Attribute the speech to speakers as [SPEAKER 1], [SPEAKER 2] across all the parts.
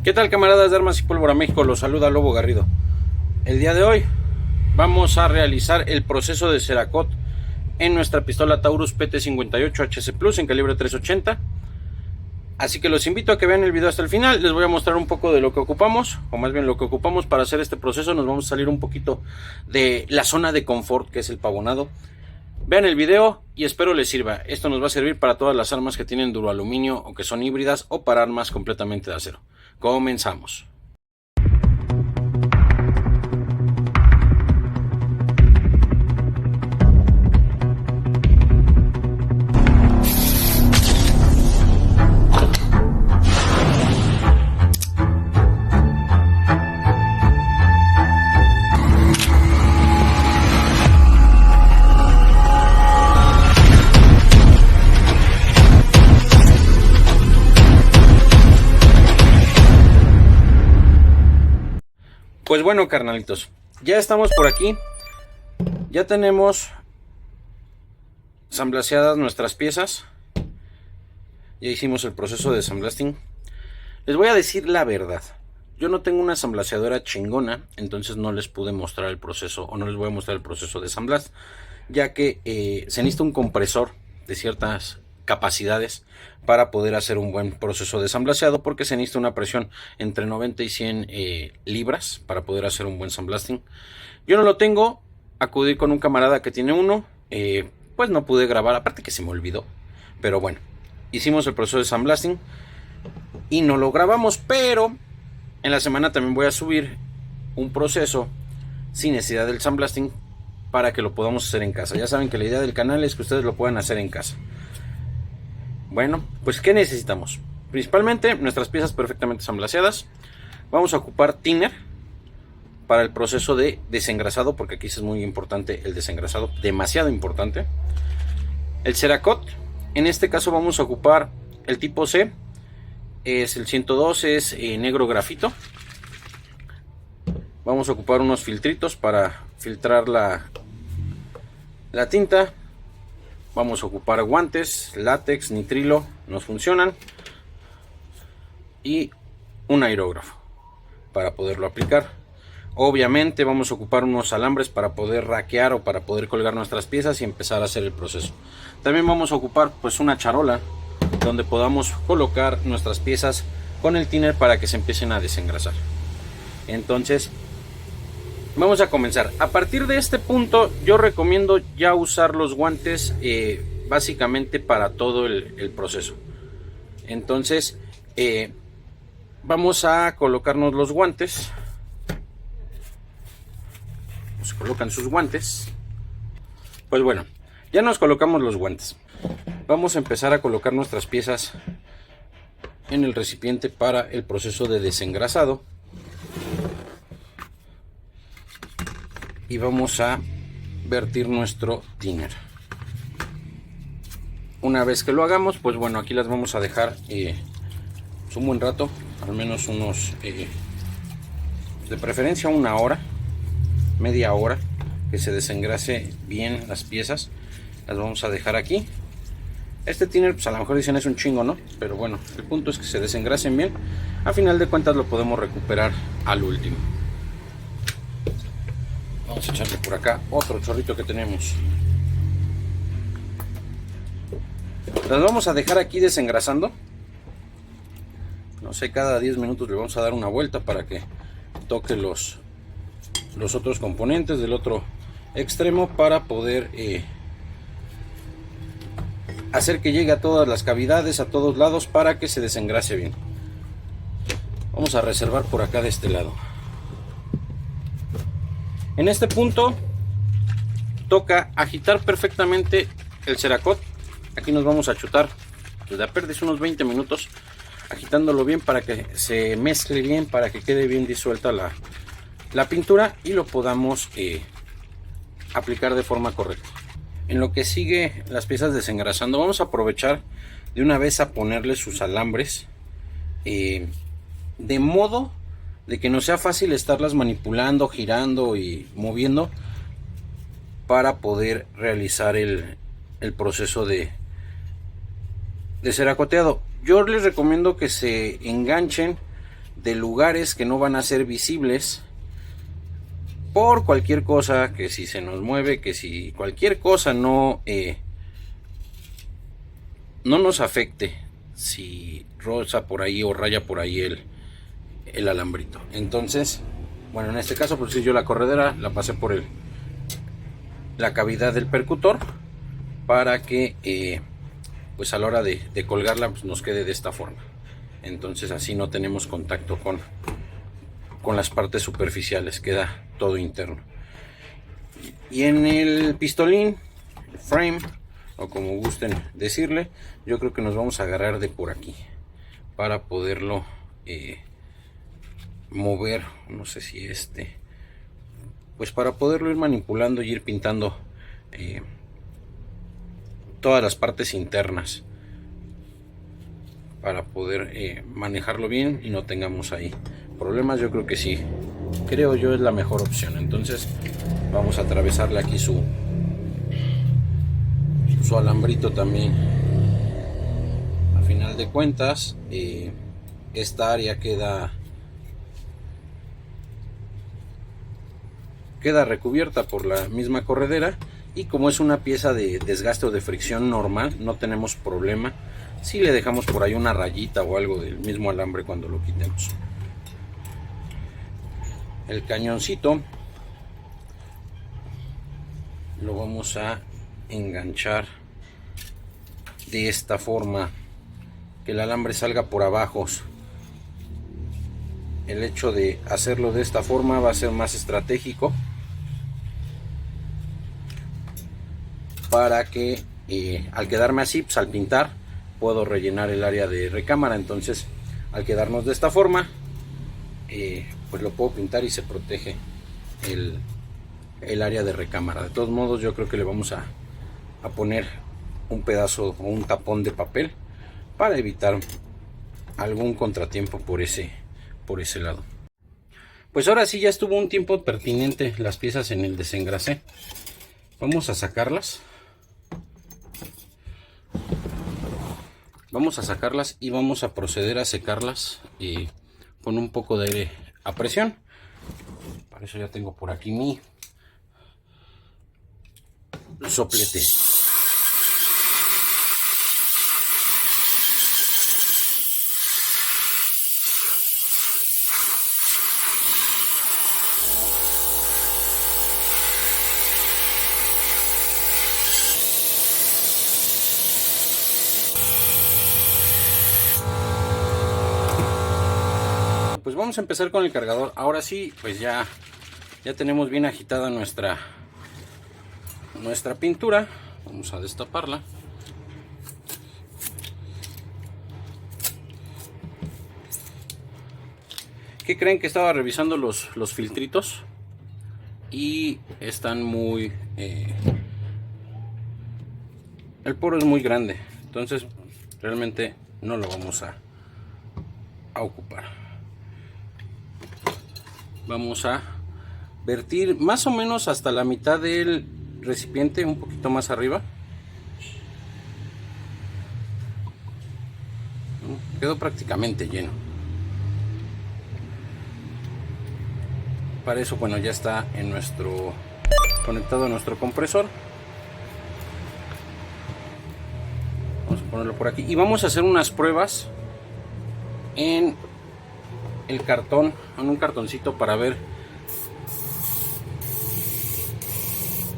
[SPEAKER 1] ¿Qué tal, camaradas de Armas y Pólvora México? Los saluda Lobo Garrido. El día de hoy vamos a realizar el proceso de Cerakote en nuestra pistola Taurus PT58 HC Plus en calibre 380. Así que los invito a que vean el video hasta el final. Les voy a mostrar un poco de lo que ocupamos, o más bien lo que ocupamos para hacer este proceso. Nos vamos a salir un poquito de la zona de confort que es el pavonado. Vean el video y espero les sirva. Esto nos va a servir para todas las armas que tienen duroaluminio o que son híbridas, o para armas completamente de acero. Comenzamos. Pues bueno, carnalitos, ya estamos por aquí. Ya tenemos samblaseadas nuestras piezas. Ya hicimos el proceso de samblasting. Les voy a decir la verdad. Yo no tengo una samblaseadora chingona, entonces no les pude mostrar el proceso, o no les voy a mostrar el proceso de samblast, ya que se necesita un compresor de ciertas capacidades para poder hacer un buen proceso de samblaseado, porque se necesita una presión entre 90 y 100 libras para poder hacer un buen samblasting. Yo no lo tengo, acudí con un camarada que tiene uno, pues no pude grabar, aparte que se me olvidó, pero bueno, hicimos el proceso de samblasting y no lo grabamos, pero en la semana también voy a subir un proceso sin necesidad del samblasting para que lo podamos hacer en casa. Ya saben que la idea del canal es que ustedes lo puedan hacer en casa. Bueno, pues ¿qué necesitamos? Principalmente nuestras piezas perfectamente samblaseadas. Vamos a ocupar thinner para el proceso de desengrasado, porque aquí es muy importante el desengrasado, demasiado importante. El Cerakote, en este caso vamos a ocupar el tipo C, es el 112, es negro grafito. Vamos a ocupar unos filtritos para filtrar la tinta. Vamos a ocupar guantes, látex, nitrilo, nos funcionan, y un aerógrafo para poderlo aplicar. Obviamente vamos a ocupar unos alambres para poder raquear o para poder colgar nuestras piezas y empezar a hacer el proceso. También vamos a ocupar pues una charola donde podamos colocar nuestras piezas con el thinner para que se empiecen a desengrasar. Entonces vamos a comenzar. A partir de este punto yo recomiendo ya usar los guantes básicamente para todo el proceso. Entonces vamos a colocarnos los guantes. Se colocan sus guantes. Pues bueno, ya nos colocamos los guantes. Vamos a empezar a colocar nuestras piezas en el recipiente para el proceso de desengrasado. Y vamos a vertir nuestro thinner. Una vez que lo hagamos, pues bueno, aquí las vamos a dejar un buen rato, al menos unos de preferencia una hora, media hora, que se desengrase bien las piezas. Las vamos a dejar aquí. Este thinner, pues a lo mejor dicen es un chingo, ¿no? Pero bueno, el punto es que se desengrasen bien. A final de cuentas lo podemos recuperar al último. Vamos a echarle por acá otro chorrito que tenemos. Las vamos a dejar aquí desengrasando. No sé, cada 10 minutos le vamos a dar una vuelta para que toque los otros componentes del otro extremo, para poder hacer que llegue a todas las cavidades, a todos lados, para que se desengrase bien. Vamos a reservar por acá de este lado. En este punto toca agitar perfectamente el Cerakote. Aquí nos vamos a chutar desde a perder unos 20 minutos agitándolo bien para que se mezcle bien, para que quede bien disuelta la pintura y lo podamos aplicar de forma correcta. En lo que sigue las piezas desengrasando, vamos a aprovechar de una vez a ponerle sus alambres de modo de que no sea fácil estarlas manipulando, girando y moviendo para poder realizar el proceso de ceracoteado. Yo les recomiendo que se enganchen de lugares que no van a ser visibles por cualquier cosa, que si se nos mueve, que si cualquier cosa no nos afecte, si roza por ahí o raya por ahí el alambrito. Entonces, bueno, en este caso, pues si yo la corredera la pasé por la cavidad del percutor para que pues a la hora de colgarla pues nos quede de esta forma. Entonces así no tenemos contacto con las partes superficiales, queda todo interno. Y en el pistolín, el frame, o como gusten decirle, yo creo que nos vamos a agarrar de por aquí para poderlo mover, no sé si pues para poderlo ir manipulando y ir pintando todas las partes internas, para poder manejarlo bien y no tengamos ahí problemas. Yo creo que sí, creo yo es la mejor opción. Entonces vamos a atravesarle aquí su alambrito también. A final de cuentas esta área queda recubierta por la misma corredera, y como es una pieza de desgaste o de fricción normal, no tenemos problema si le dejamos por ahí una rayita o algo del mismo alambre cuando lo quitemos. El cañoncito lo vamos a enganchar de esta forma, que el alambre salga por abajo. El hecho de hacerlo de esta forma va a ser más estratégico para que al quedarme así, pues al pintar puedo rellenar el área de recámara. Entonces al quedarnos de esta forma pues lo puedo pintar y se protege el área de recámara. De todos modos, yo creo que le vamos a poner un pedazo o un tapón de papel para evitar algún contratiempo por ese lado. Pues ahora sí ya estuvo un tiempo pertinente las piezas en el desengrase. Vamos a sacarlas. Y vamos a proceder a secarlas con un poco de aire a presión. Para eso ya tengo por aquí mi soplete. Pues vamos a empezar con el cargador. Ahora sí, pues ya tenemos bien agitada nuestra pintura. Vamos a destaparla. ¿Qué creen? Que estaba revisando los filtritos y están muy... el poro es muy grande, entonces realmente no lo vamos a ocupar. Vamos a vertir más o menos hasta la mitad del recipiente, un poquito más arriba. Quedó prácticamente lleno. Para eso, bueno, ya está conectado a nuestro compresor. Vamos a ponerlo por aquí y vamos a hacer unas pruebas en el cartón, en un cartoncito, para ver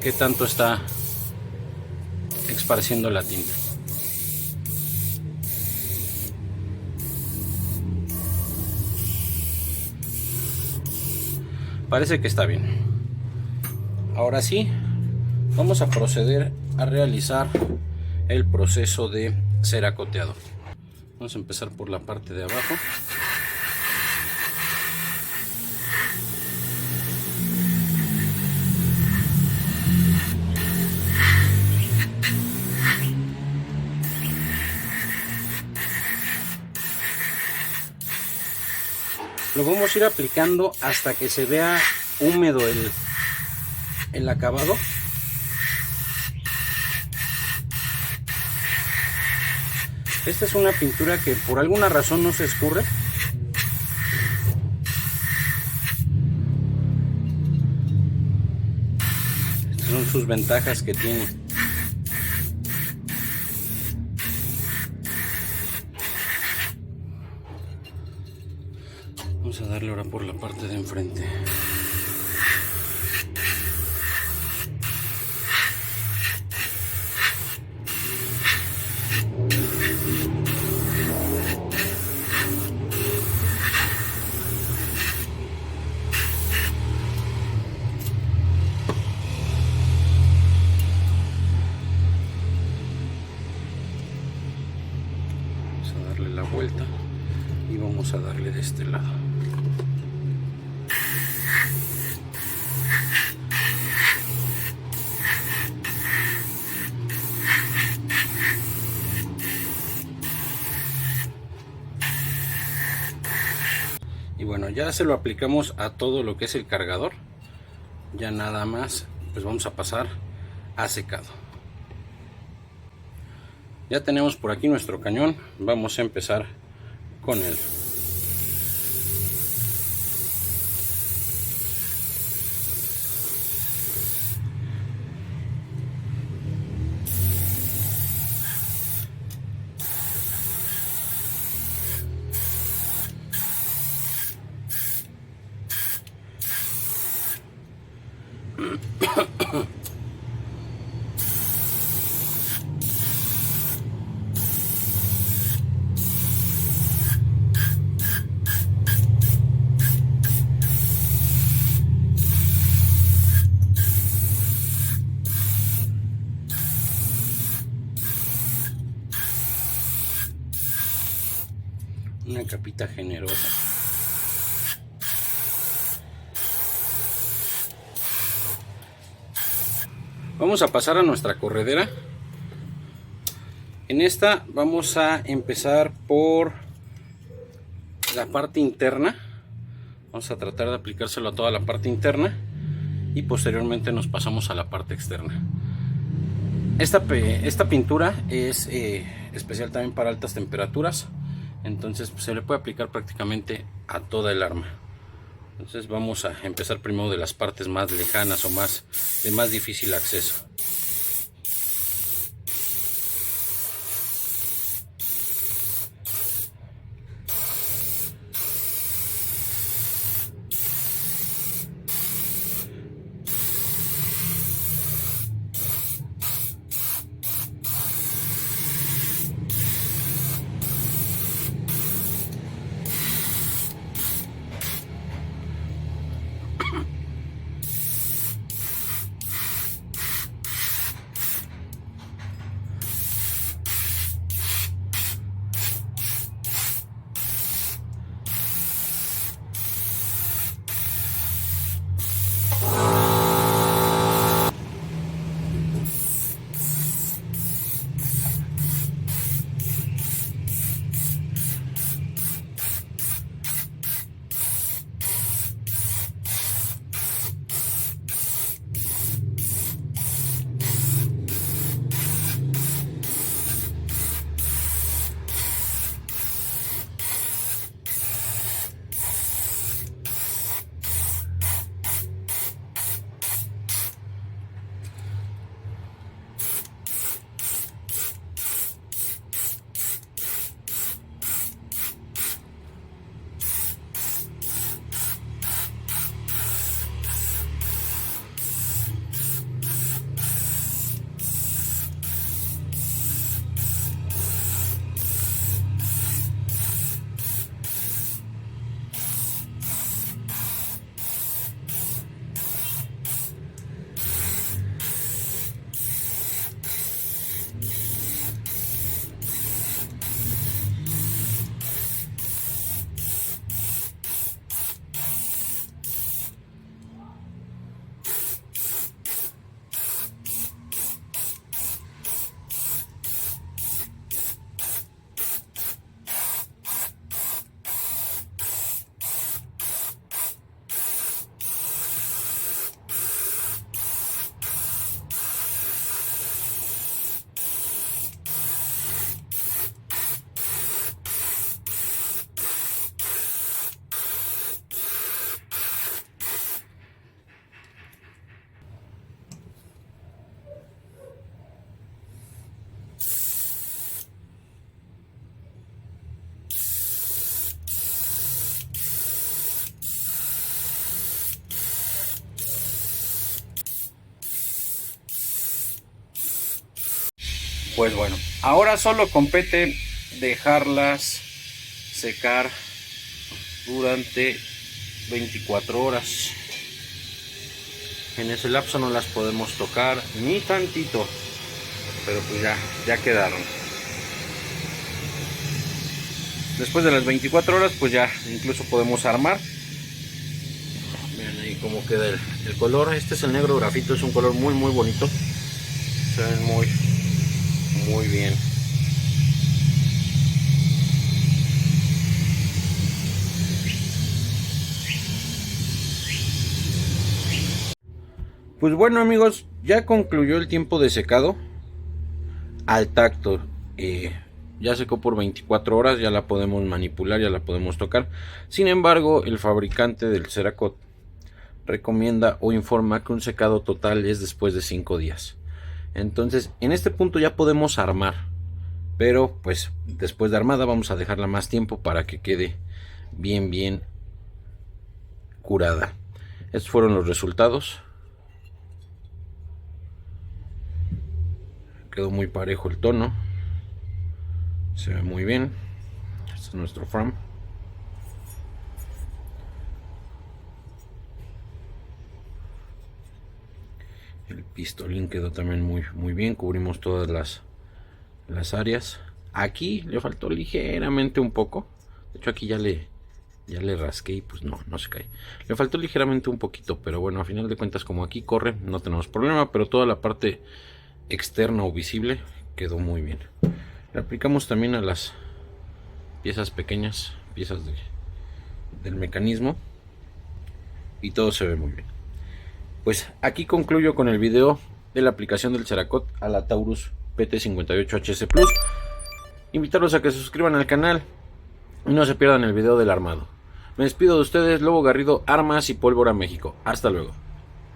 [SPEAKER 1] qué tanto está esparciendo la tinta. Parece que está bien. Ahora sí, vamos a proceder a realizar el proceso de ceracoteado. Vamos a empezar por la parte de abajo. Lo vamos a ir aplicando hasta que se vea húmedo el acabado. Esta es una pintura que por alguna razón no se escurre. sus ventajas que tiene. Vamos a darle ahora por la parte de enfrente. Vamos a darle la vuelta y vamos a darle de este lado. Y bueno, ya se lo aplicamos a todo lo que es el cargador. Ya nada más, pues vamos a pasar a secado. Ya tenemos por aquí nuestro cañón. Vamos a empezar con él. Una capita generosa. Vamos a pasar a nuestra corredera. En esta vamos a empezar por la parte interna. Vamos a tratar de aplicárselo a toda la parte interna y posteriormente nos pasamos a la parte externa. Esta pintura es especial también para altas temperaturas, entonces se le puede aplicar prácticamente a toda el arma. Entonces vamos a empezar primero de las partes más lejanas o de más difícil acceso. Pues bueno, ahora solo compete dejarlas secar durante 24 horas. En ese lapso no las podemos tocar ni tantito, pero pues ya quedaron. Después de las 24 horas pues ya incluso podemos armar. Miren ahí cómo queda el color. Este es el negro grafito, es un color muy bonito. Se ven muy bien. Pues bueno amigos, ya concluyó el tiempo de secado. Al tacto, ya secó por 24 horas, ya la podemos manipular, ya la podemos tocar. Sin embargo, el fabricante del Ceracot recomienda o informa que un secado total es después de 5 días. Entonces, en este punto ya podemos armar, pero pues después de armada vamos a dejarla más tiempo para que quede bien curada. Estos fueron los resultados. Quedó muy parejo el tono, se ve muy bien. Este es nuestro frame. El pistolín quedó también muy bien, cubrimos todas las áreas. Aquí le faltó ligeramente un poco, de hecho aquí ya le rasqué y pues no se cae. Le faltó ligeramente un poquito, pero bueno, a final de cuentas como aquí corre no tenemos problema, pero toda la parte externa o visible quedó muy bien. Le aplicamos también a las piezas pequeñas, piezas del mecanismo, y todo se ve muy bien. Pues aquí concluyo con el video de la aplicación del Ceracot a la Taurus PT58HS Plus. Invitarlos a que se suscriban al canal y no se pierdan el video del armado. Me despido de ustedes, Lobo Garrido, Armas y Pólvora México. Hasta luego.